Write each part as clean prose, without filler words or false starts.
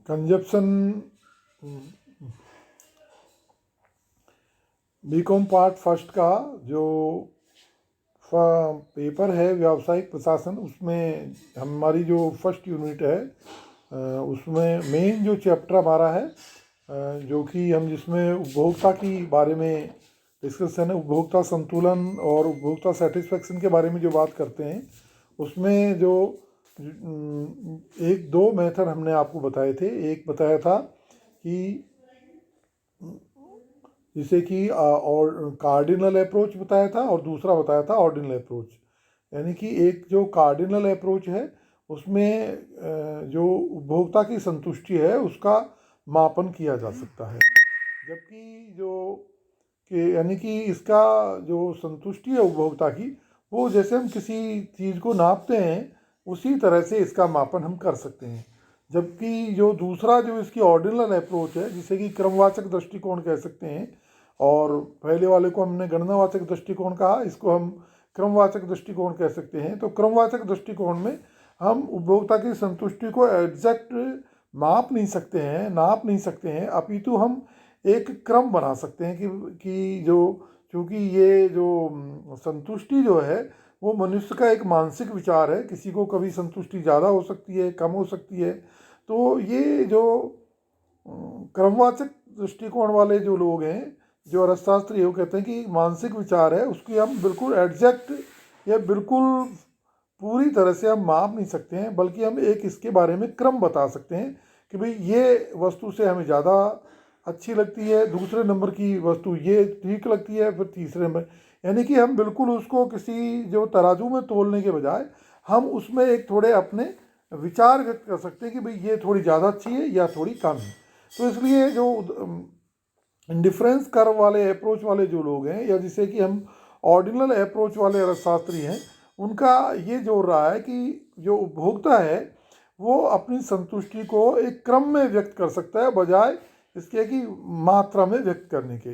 Consumption BCom part first का जो paper है व्यावसायिक प्रशासन, उसमें हमारी जो फर्स्ट यूनिट है उसमें मेन जो चैप्टर हमारा है जो कि हम जिसमें उपभोक्ता की बारे में डिस्कशन है, उपभोक्ता संतुलन और उपभोक्ता सेटिस्फेक्शन के बारे में जो बात करते हैं, उसमें जो एक दो मेथड हमने आपको बताए थे। एक बताया था कि जिसे कि और कार्डिनल अप्रोच बताया था और दूसरा बताया था ऑर्डिनल अप्रोच। यानी कि एक जो कार्डिनल अप्रोच है उसमें जो उपभोक्ता की संतुष्टि है उसका मापन किया जा सकता है, जबकि जो कि यानी कि इसका जो संतुष्टि है उपभोक्ता की, वो जैसे हम किसी चीज़ को नापते हैं उसी तरह से इसका मापन हम कर सकते हैं। जबकि जो दूसरा जो इसकी ऑर्डिनल अप्रोच है, जिसे कि क्रमवाचक दृष्टिकोण कह सकते हैं, और पहले वाले को हमने गणनावाचक दृष्टिकोण कहा, इसको हम क्रमवाचक दृष्टिकोण कह सकते हैं। तो क्रमवाचक दृष्टिकोण में हम उपभोक्ता की संतुष्टि को एग्जैक्ट नाप नहीं सकते हैं, अपितु हम एक क्रम बना सकते हैं कि जो क्योंकि ये जो संतुष्टि जो है वो मनुष्य का एक मानसिक विचार है। किसी को कभी संतुष्टि ज़्यादा हो सकती है, कम हो सकती है। तो ये जो क्रमवाचक दृष्टिकोण वाले जो लोग हैं, जो अर्थशास्त्री, वो कहते हैं कि मानसिक विचार है उसकी हम बिल्कुल एग्जैक्ट या बिल्कुल पूरी तरह से हम माप नहीं सकते हैं, बल्कि हम एक इसके बारे में क्रम बता सकते हैं कि भाई ये वस्तु से हमें ज़्यादा अच्छी लगती है, दूसरे नंबर की वस्तु ये ठीक लगती है, फिर तीसरे नंबर। यानी कि हम बिल्कुल उसको किसी जो तराजू में तोलने के बजाय हम उसमें एक थोड़े अपने विचार व्यक्त कर सकते हैं कि भाई ये थोड़ी ज़्यादा अच्छी है या थोड़ी कम है। तो इसलिए जो इंडिफरेंस कर्व वाले अप्रोच वाले जो लोग हैं, या जिसे कि हम ऑर्डिनल अप्रोच वाले अर्थशास्त्री हैं, उनका ये जोर रहा है कि जो उपभोक्ता है वो अपनी संतुष्टि को एक क्रम में व्यक्त कर सकता है बजाय इसके कि मात्रा में व्यक्त करने के।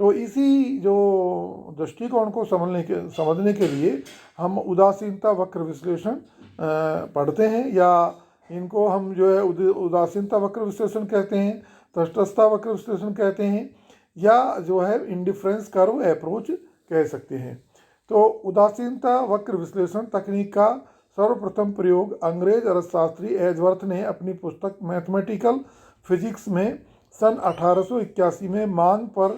तो इसी जो दृष्टिकोण को समझने के लिए हम उदासीनता वक्र विश्लेषण पढ़ते हैं, या इनको हम जो है उदासीनता वक्र विश्लेषण कहते हैं, तटस्थता वक्र विश्लेषण कहते हैं, या जो है इंडिफरेंस कर्व अप्रोच कह सकते हैं। तो उदासीनता वक्र विश्लेषण तकनीक का सर्वप्रथम प्रयोग अंग्रेज अर्थशास्त्री एजवर्थ ने अपनी पुस्तक मैथमेटिकल फिजिक्स में सन 1881 में मांग पर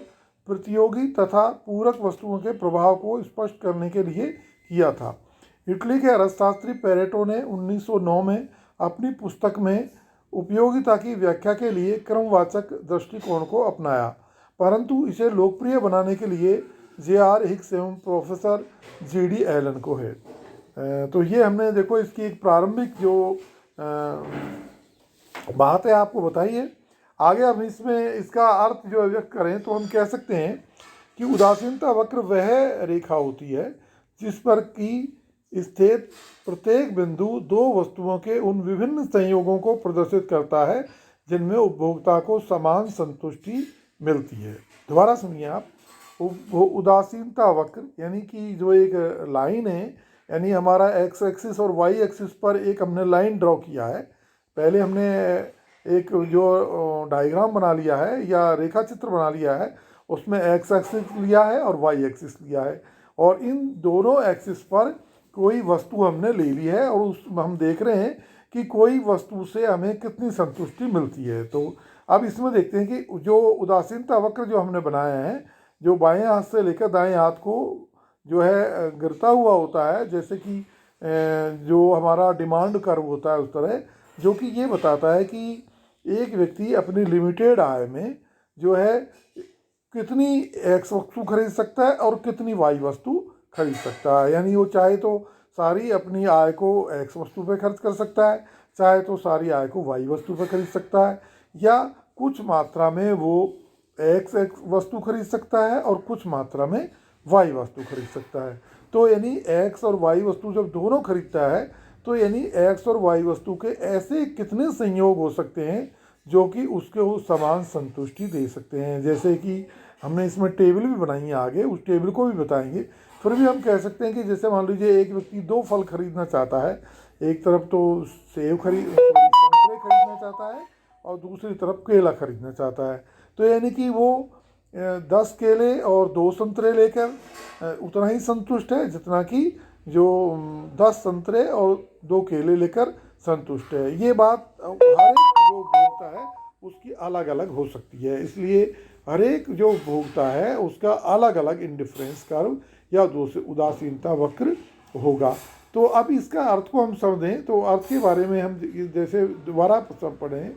प्रतियोगी तथा पूरक वस्तुओं के प्रभाव को स्पष्ट करने के लिए किया था। इटली के अर्थशास्त्री पेरेटो ने 1909 में अपनी पुस्तक में उपयोगिता की व्याख्या के लिए क्रमवाचक दृष्टिकोण को अपनाया, परंतु इसे लोकप्रिय बनाने के लिए J.R. हिक्स एवं प्रोफेसर G.D. एलन को है। तो ये हमने देखो इसकी एक प्रारंभिक जो बात है आपको बताई है। आगे हम इसमें इसका अर्थ जो व्यक्त करें तो हम कह सकते हैं कि उदासीनता वक्र वह रेखा होती है जिस पर कि स्थित प्रत्येक बिंदु दो वस्तुओं के उन विभिन्न संयोगों को प्रदर्शित करता है जिनमें उपभोक्ता को समान संतुष्टि मिलती है। दोबारा सुनिए आप, उदासीनता वक्र यानी कि जो एक लाइन है, यानी हमारा एक्स एक्सिस और वाई एक्सिस पर एक हमने लाइन ड्रॉ किया है। पहले हमने एक जो डायग्राम बना लिया है या रेखा चित्र बना लिया है, उसमें एक्स एक्सिस लिया है और वाई एक्सिस लिया है, और इन दोनों एक्सिस पर कोई वस्तु हमने ले ली है और उस हम देख रहे हैं कि कोई वस्तु से हमें कितनी संतुष्टि मिलती है। तो अब इसमें देखते हैं कि जो उदासीनता वक्र जो हमने बनाया है, जो बाएं हाथ से लेकर दाएं हाथ को जो है गिरता हुआ होता है, जैसे कि जो हमारा डिमांड कर्व होता है उस तरह, जो कि ये बताता है कि एक व्यक्ति अपनी लिमिटेड आय में जो है कितनी एक्स वस्तु खरीद सकता है और कितनी वाई वस्तु खरीद सकता है। यानी वो चाहे तो सारी अपनी आय को एक्स वस्तु पे खर्च कर सकता है, चाहे तो सारी आय को वाई वस्तु पे खरीद सकता है, या कुछ मात्रा में वो एक्स वस्तु खरीद सकता है और कुछ मात्रा में वाई वस्तु खरीद सकता है। तो यानी एक्स और वाई वस्तु जब दोनों खरीदता है तो यानी एक्स और वाई वस्तु के ऐसे कितने संयोग हो सकते हैं जो कि उसको समान संतुष्टि दे सकते हैं। जैसे कि हमने इसमें टेबल भी बनाई है, आगे उस टेबल को भी बताएंगे। फिर भी हम कह सकते हैं कि जैसे मान लीजिए एक व्यक्ति दो फल खरीदना चाहता है, एक तरफ तो संतरे खरीदना चाहता है और दूसरी तरफ केला खरीदना चाहता है। तो यानी कि वो 10 केले और 2 संतरे लेकर उतना ही संतुष्ट है जितना कि जो 10 संतरे और 2 केले लेकर संतुष्ट है। ये बात हर एक जो उपभोक्ता है उसकी अलग अलग हो सकती है, इसलिए हर एक जो उपभोक्ता है उसका अलग अलग इंडिफरेंस कर्व या उदासीनता वक्र होगा। तो अब इसका अर्थ को हम समझें तो अर्थ के बारे में हम जैसे दोबारा पढ़ें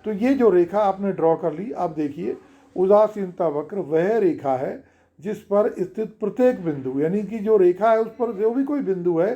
तो ये जो रेखा आपने ड्रॉ कर ली, आप देखिए उदासीनता वक्र वह रेखा है जिस पर स्थित प्रत्येक बिंदु, यानी कि जो रेखा है उस पर जो भी कोई बिंदु है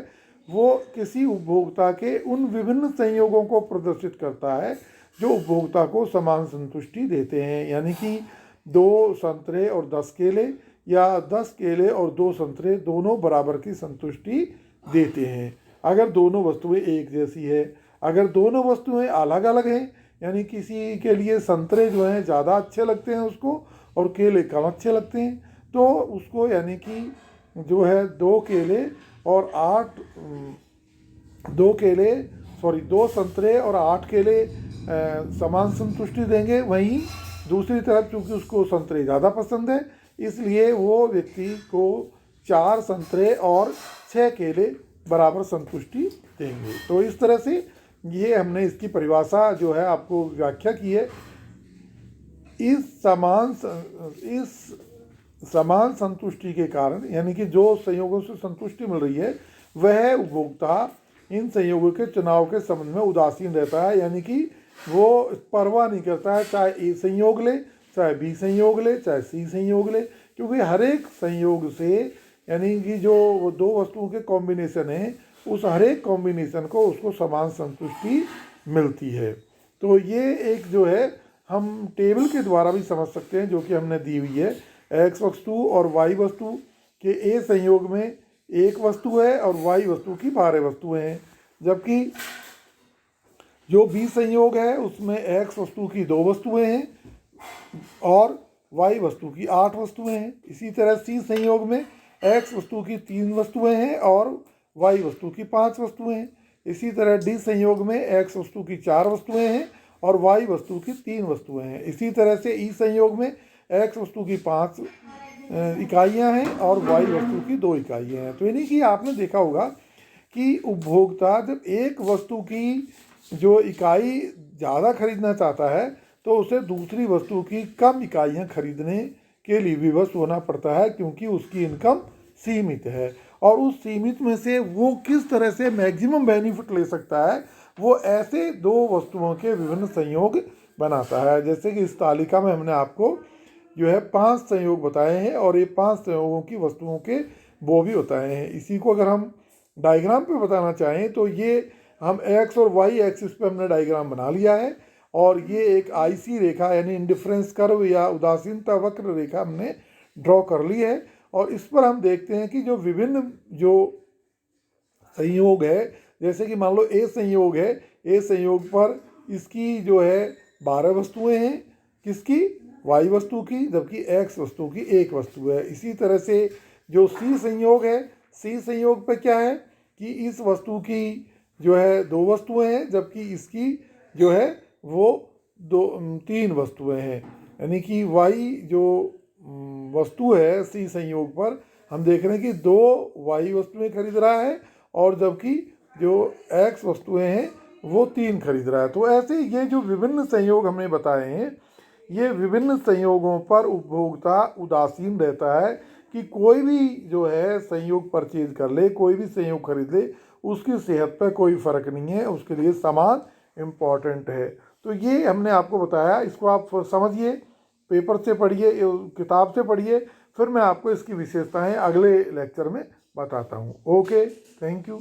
वो किसी उपभोक्ता के उन विभिन्न संयोगों को प्रदर्शित करता है जो उपभोक्ता को समान संतुष्टि देते हैं। यानी कि 2 संतरे और 10 केले या 10 केले और 2 संतरे दोनों बराबर की संतुष्टि देते हैं अगर दोनों वस्तुएं एक जैसी है। अगर दोनों वस्तुएं अलग अलग हैं, यानी किसी के लिए संतरे जो हैं ज़्यादा अच्छे लगते हैं उसको और केले कम अच्छे लगते हैं, तो उसको यानी कि जो है 2 केले और 2 संतरे और 8 केले समान संतुष्टि देंगे। वहीं दूसरी तरफ चूँकि उसको संतरे ज़्यादा पसंद है इसलिए वो व्यक्ति को 4 संतरे और 6 केले बराबर संतुष्टि देंगे। तो इस तरह से ये हमने इसकी परिभाषा जो है आपको व्याख्या की है। इस समान संतुष्टि के कारण, यानी कि जो संयोगों से संतुष्टि मिल रही है वह उपभोक्ता इन संयोगों के चुनाव के संबंध में उदासीन रहता है, यानी कि वो परवाह नहीं करता है चाहे ए संयोग ले, चाहे बी संयोग ले, चाहे सी संयोग ले, क्योंकि हर एक संयोग से यानी कि जो 2 वस्तुओं के कॉम्बिनेशन है उस हर एक कॉम्बिनेशन को उसको समान संतुष्टि मिलती है। तो ये एक जो है हम टेबल के द्वारा भी समझ सकते हैं जो कि हमने दी हुई है। एक्स वस्तु और वाई वस्तु के ए संयोग में एक वस्तु है और वाई वस्तु की 12 वस्तुएं हैं, जबकि जो बी संयोग है उसमें एक्स वस्तु की 2 वस्तुएं हैं और वाई वस्तु की 8 वस्तुएं हैं। इसी तरह सी संयोग में एक्स वस्तु की 3 वस्तुएं हैं और वाई वस्तु की 5 वस्तुएं हैं। इसी तरह डी संयोग में एक्स वस्तु की 4 वस्तुएं हैं और वाई वस्तु की 3 वस्तुएं हैं। इसी तरह से ई संयोग में एक्स वस्तु की 5 इकाइयां हैं और वाई वस्तु की 2 इकाइयां हैं। तो यानी कि आपने देखा होगा कि उपभोक्ता जब एक वस्तु की जो इकाई ज़्यादा खरीदना चाहता है तो उसे दूसरी वस्तु की कम इकाइयाँ खरीदने के लिए विवश होना पड़ता है, क्योंकि उसकी इनकम सीमित है और उस सीमित में से वो किस तरह से मैक्सिमम बेनिफिट ले सकता है वो ऐसे 2 वस्तुओं के विभिन्न संयोग बनाता है। जैसे कि इस तालिका में हमने आपको जो है 5 संयोग बताए हैं और ये 5 संयोगों की वस्तुओं के वो भी बताए हैं। इसी को अगर हम डायग्राम पे बताना चाहें तो ये हम एक्स और वाई एक्सिस पे हमने डायग्राम बना लिया है और ये एक आईसी रेखा यानी इंडिफरेंस कर्व या उदासीनता वक्र रेखा हमने ड्रॉ कर ली है। और इस पर हम देखते हैं कि जो विभिन्न जो संयोग है, जैसे कि मान लो ए संयोग है, ए संयोग पर इसकी जो है 12 वस्तुएं हैं, किसकी, वाई वस्तु की, जबकि एक्स वस्तु की 1 वस्तु है। इसी तरह से जो सी संयोग है, सी संयोग पे क्या है कि इस वस्तु की जो है 2 वस्तुएं हैं जबकि इसकी जो है वो 3 वस्तुएं हैं। यानी कि वाई जो वस्तु है सी संयोग पर हम देख रहे हैं कि 2 वाई वस्तुएं खरीद रहा है और जबकि जो एक्स वस्तुएं हैं वो 3 खरीद रहा है। तो ऐसे ये जो विभिन्न संयोग हमने बताए हैं, ये विभिन्न संयोगों पर उपभोक्ता उदासीन रहता है कि कोई भी जो है संयोग परचेज कर ले, कोई भी संयोग खरीद ले, उसकी सेहत पर कोई फ़र्क नहीं है, उसके लिए समान इम्पॉर्टेंट है। तो ये हमने आपको बताया, इसको आप समझिए, पेपर से पढ़िए, किताब से पढ़िए, फिर मैं आपको इसकी विशेषताएं अगले लेक्चर में बताता हूँ। Okay, thank you.